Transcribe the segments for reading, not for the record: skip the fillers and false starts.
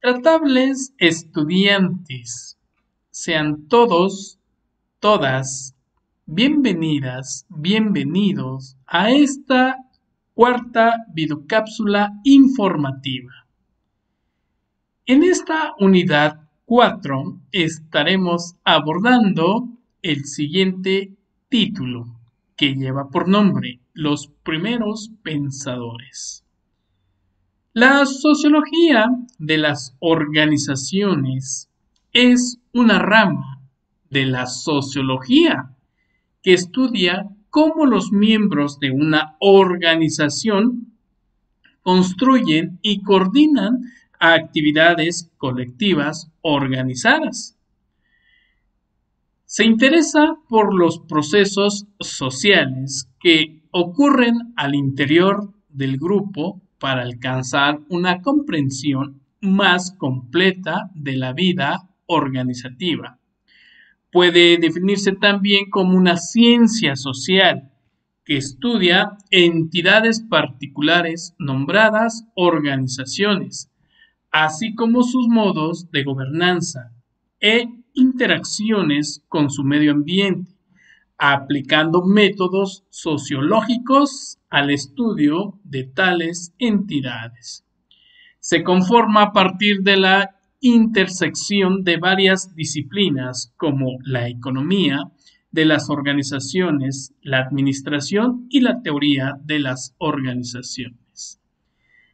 Tratables estudiantes, sean todos, todas, bienvenidas, bienvenidos a esta cuarta videocápsula informativa. En esta unidad 4 estaremos abordando el siguiente título, que lleva por nombre Los primeros pensadores. La sociología de las organizaciones es una rama de la sociología que estudia cómo los miembros de una organización construyen y coordinan actividades colectivas organizadas. Se interesa por los procesos sociales que ocurren al interior del grupo para alcanzar una comprensión más completa de la vida organizativa. Puede definirse también como una ciencia social que estudia entidades particulares nombradas organizaciones, así como sus modos de gobernanza e interacciones con su medio ambiente, aplicando métodos sociológicos al estudio de tales entidades. Se conforma a partir de la intersección de varias disciplinas como la economía de las organizaciones, la administración y la teoría de las organizaciones.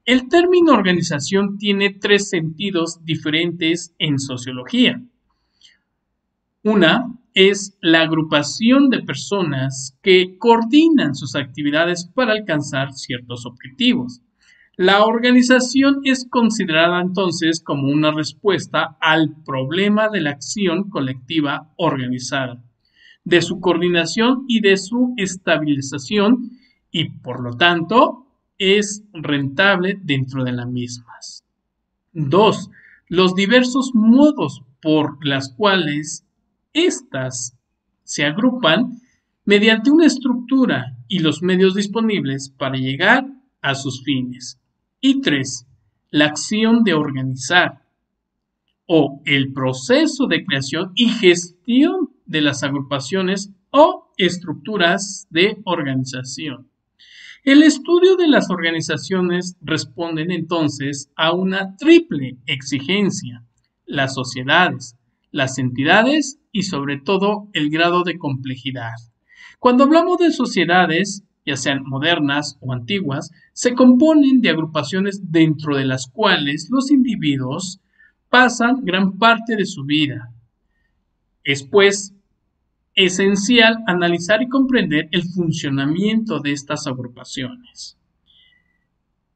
El término organización tiene tres sentidos diferentes en sociología. Una es la agrupación de personas que coordinan sus actividades para alcanzar ciertos objetivos. La organización es considerada entonces como una respuesta al problema de la acción colectiva organizada, de su coordinación y de su estabilización y por lo tanto es rentable dentro de las mismas. 2. Los diversos modos por los cuales estas se agrupan mediante una estructura y los medios disponibles para llegar a sus fines. Y 3. La acción de organizar o el proceso de creación y gestión de las agrupaciones o estructuras de organización. El estudio de las organizaciones responden entonces a una triple exigencia: las sociedades, las entidades y sobre todo el grado de complejidad. Cuando hablamos de sociedades, ya sean modernas o antiguas, se componen de agrupaciones dentro de las cuales los individuos pasan gran parte de su vida. Es pues esencial analizar y comprender el funcionamiento de estas agrupaciones.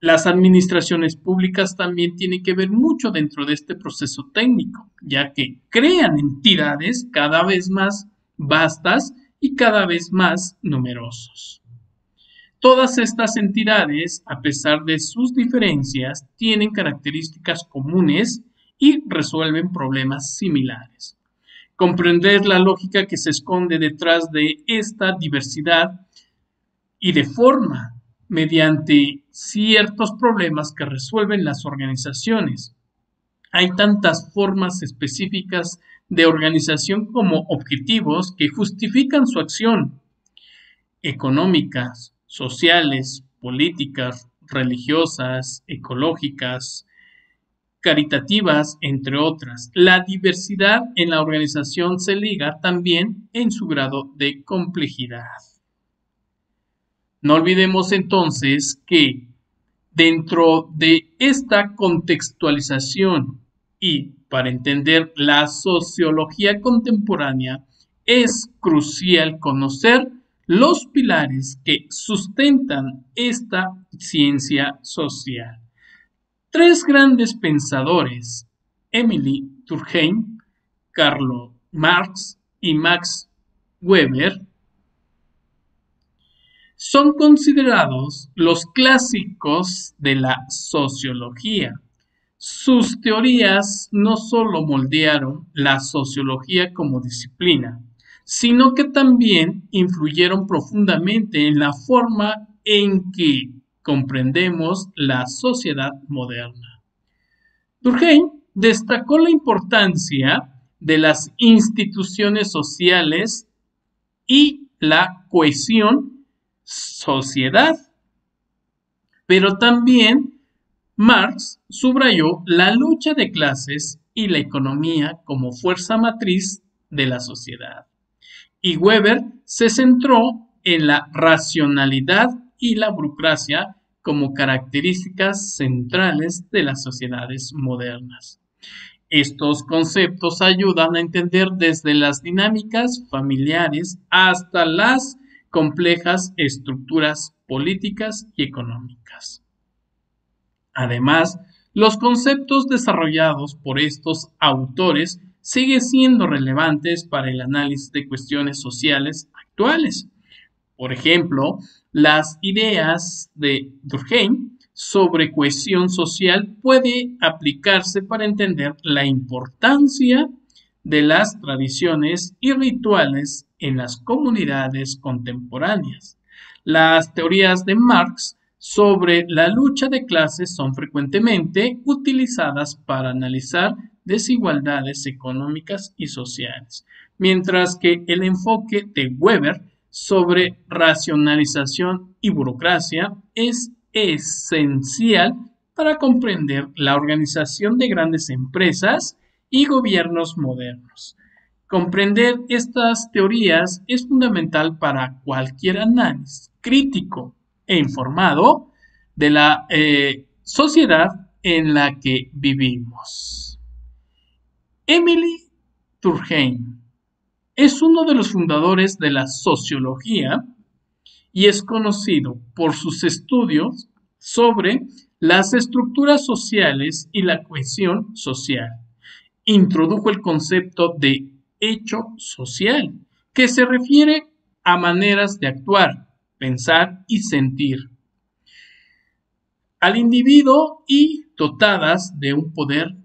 Las administraciones públicas también tienen que ver mucho dentro de este proceso técnico, ya que crean entidades cada vez más vastas y cada vez más numerosos. Todas estas entidades, a pesar de sus diferencias, tienen características comunes y resuelven problemas similares. Comprender la lógica que se esconde detrás de esta diversidad y de forma mediante ciertos problemas que resuelven las organizaciones. Hay tantas formas específicas de organización como objetivos que justifican su acción: económicas, sociales, políticas, religiosas, ecológicas, caritativas, entre otras. La diversidad en la organización se liga también en su grado de complejidad. No olvidemos entonces que dentro de esta contextualización y para entender la sociología contemporánea es crucial conocer los pilares que sustentan esta ciencia social. Tres grandes pensadores, Émile Durkheim, Karl Marx y Max Weber, son considerados los clásicos de la sociología. Sus teorías no solo moldearon la sociología como disciplina, sino que también influyeron profundamente en la forma en que comprendemos la sociedad moderna. Durkheim destacó la importancia de las instituciones sociales y la cohesión sociedad. Pero también Marx subrayó la lucha de clases y la economía como fuerza matriz de la sociedad. Y Weber se centró en la racionalidad y la burocracia como características centrales de las sociedades modernas. Estos conceptos ayudan a entender desde las dinámicas familiares hasta las complejas estructuras políticas y económicas. Además, los conceptos desarrollados por estos autores siguen siendo relevantes para el análisis de cuestiones sociales actuales. Por ejemplo, las ideas de Durkheim sobre cohesión social puede aplicarse para entender la importancia de las tradiciones y rituales en las comunidades contemporáneas. Las teorías de Marx sobre la lucha de clases son frecuentemente utilizadas para analizar desigualdades económicas y sociales, mientras que el enfoque de Weber sobre racionalización y burocracia es esencial para comprender la organización de grandes empresas y gobiernos modernos. Comprender estas teorías es fundamental para cualquier análisis crítico e informado de la sociedad en la que vivimos. Emile Durkheim es uno de los fundadores de la sociología y es conocido por sus estudios sobre las estructuras sociales y la cohesión social. Introdujo el concepto de hecho social, que se refiere a maneras de actuar, pensar y sentir al individuo y dotadas de un poder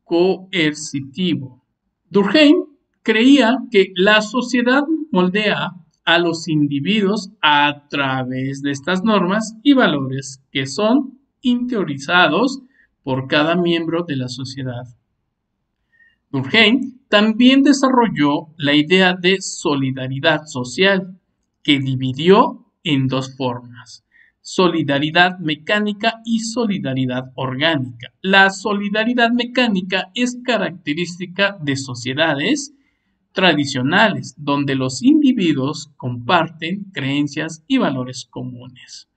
coercitivo. Durkheim creía que la sociedad moldea a los individuos a través de estas normas y valores que son interiorizados por cada miembro de la sociedad. Durkheim también desarrolló la idea de solidaridad social, que dividió en dos formas: solidaridad mecánica y solidaridad orgánica. La solidaridad mecánica es característica de sociedades tradicionales, donde los individuos comparten creencias y valores comunes.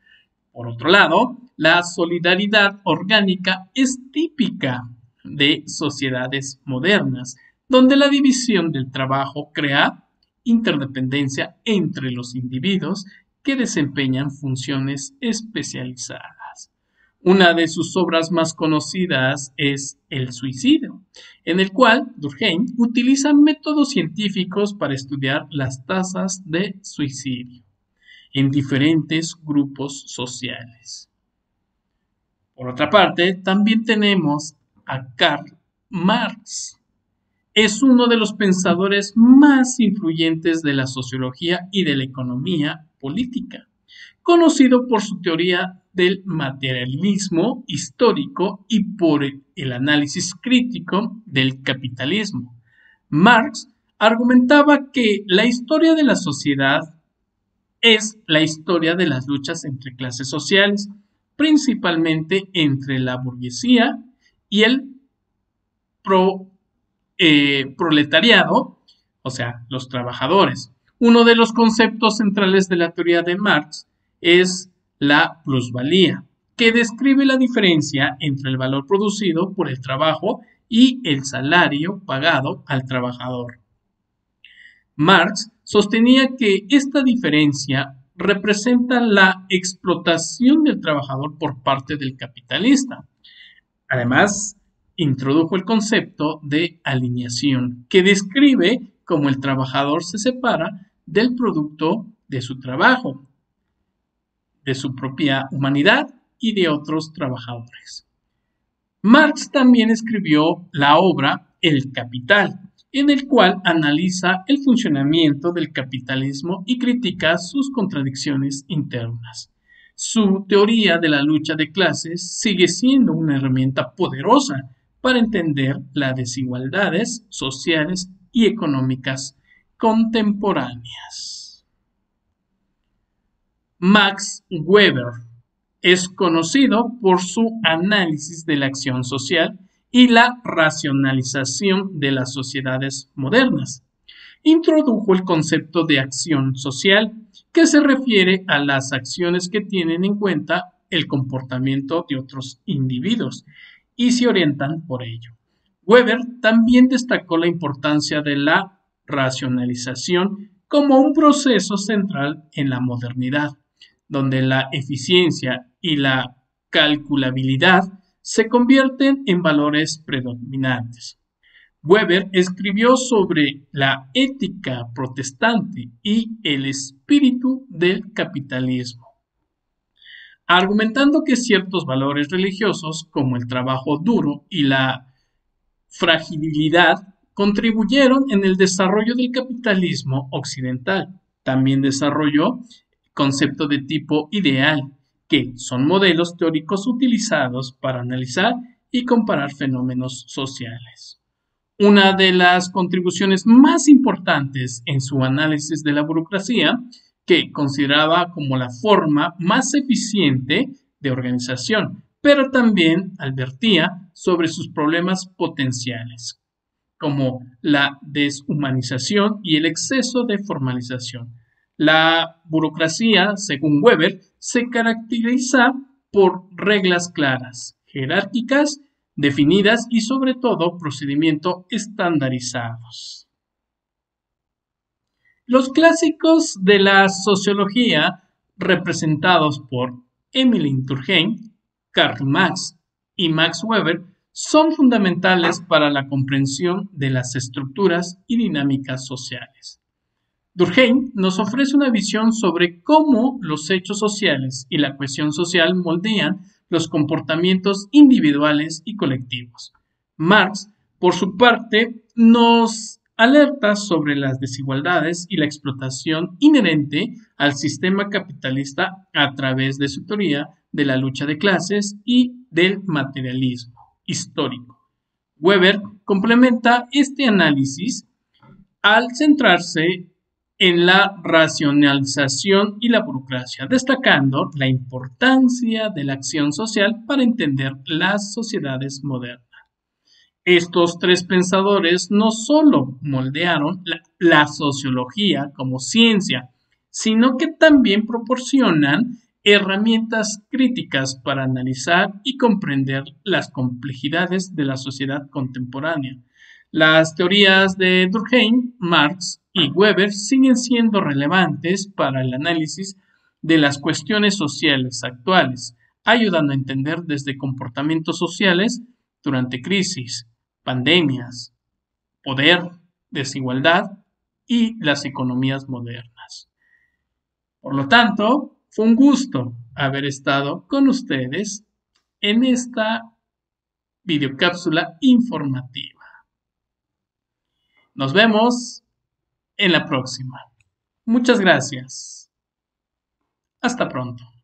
Por otro lado, la solidaridad orgánica es típica de sociedades modernas, donde la división del trabajo crea interdependencia entre los individuos que desempeñan funciones especializadas. Una de sus obras más conocidas es El suicidio, en el cual Durkheim utiliza métodos científicos para estudiar las tasas de suicidio en diferentes grupos sociales. Por otra parte, también tenemos a Karl Marx. Es uno de los pensadores más influyentes de la sociología y de la economía política, conocido por su teoría del materialismo histórico y por el análisis crítico del capitalismo. Marx argumentaba que la historia de la sociedad es la historia de las luchas entre clases sociales, principalmente entre la burguesía y el proletariado, o sea, los trabajadores. Uno de los conceptos centrales de la teoría de Marx es la plusvalía, que describe la diferencia entre el valor producido por el trabajo y el salario pagado al trabajador. Marx sostenía que esta diferencia representa la explotación del trabajador por parte del capitalista. Además, introdujo el concepto de alineación, que describe cómo el trabajador se separa del producto de su trabajo, de su propia humanidad y de otros trabajadores. Marx también escribió la obra El Capital, en el cual analiza el funcionamiento del capitalismo y critica sus contradicciones internas. Su teoría de la lucha de clases sigue siendo una herramienta poderosa para entender las desigualdades sociales y económicas contemporáneas. Max Weber es conocido por su análisis de la acción social y la racionalización de las sociedades modernas. Introdujo el concepto de acción social, que se refiere a las acciones que tienen en cuenta el comportamiento de otros individuos y se orientan por ello. Weber también destacó la importancia de la racionalización como un proceso central en la modernidad, donde la eficiencia y la calculabilidad se convierten en valores predominantes. Weber escribió sobre la ética protestante y el espíritu del capitalismo, argumentando que ciertos valores religiosos, como el trabajo duro y la fragilidad, contribuyeron en el desarrollo del capitalismo occidental. También desarrolló el concepto de tipo ideal, que son modelos teóricos utilizados para analizar y comparar fenómenos sociales. Una de las contribuciones más importantes en su análisis de la burocracia, que consideraba como la forma más eficiente de organización, pero también advertía sobre sus problemas potenciales, como la deshumanización y el exceso de formalización. La burocracia, según Weber, se caracteriza por reglas claras, jerárquicas, definidas y sobre todo procedimientos estandarizados. Los clásicos de la sociología, representados por Emile Durkheim, Karl Marx y Max Weber, son fundamentales para la comprensión de las estructuras y dinámicas sociales. Durkheim nos ofrece una visión sobre cómo los hechos sociales y la cohesión social moldean los comportamientos individuales y colectivos. Marx, por su parte, nos alerta sobre las desigualdades y la explotación inherente al sistema capitalista a través de su teoría de la lucha de clases y del materialismo histórico. Weber complementa este análisis al centrarse en la racionalización y la burocracia, destacando la importancia de la acción social para entender las sociedades modernas. Estos tres pensadores no solo moldearon la sociología como ciencia, sino que también proporcionan herramientas críticas para analizar y comprender las complejidades de la sociedad contemporánea. Las teorías de Durkheim, Marx y Weber siguen siendo relevantes para el análisis de las cuestiones sociales actuales, ayudando a entender desde comportamientos sociales durante crisis, pandemias, poder, desigualdad y las economías modernas. Por lo tanto, fue un gusto haber estado con ustedes en esta videocápsula informativa. Nos vemos en la próxima. Muchas gracias. Hasta pronto.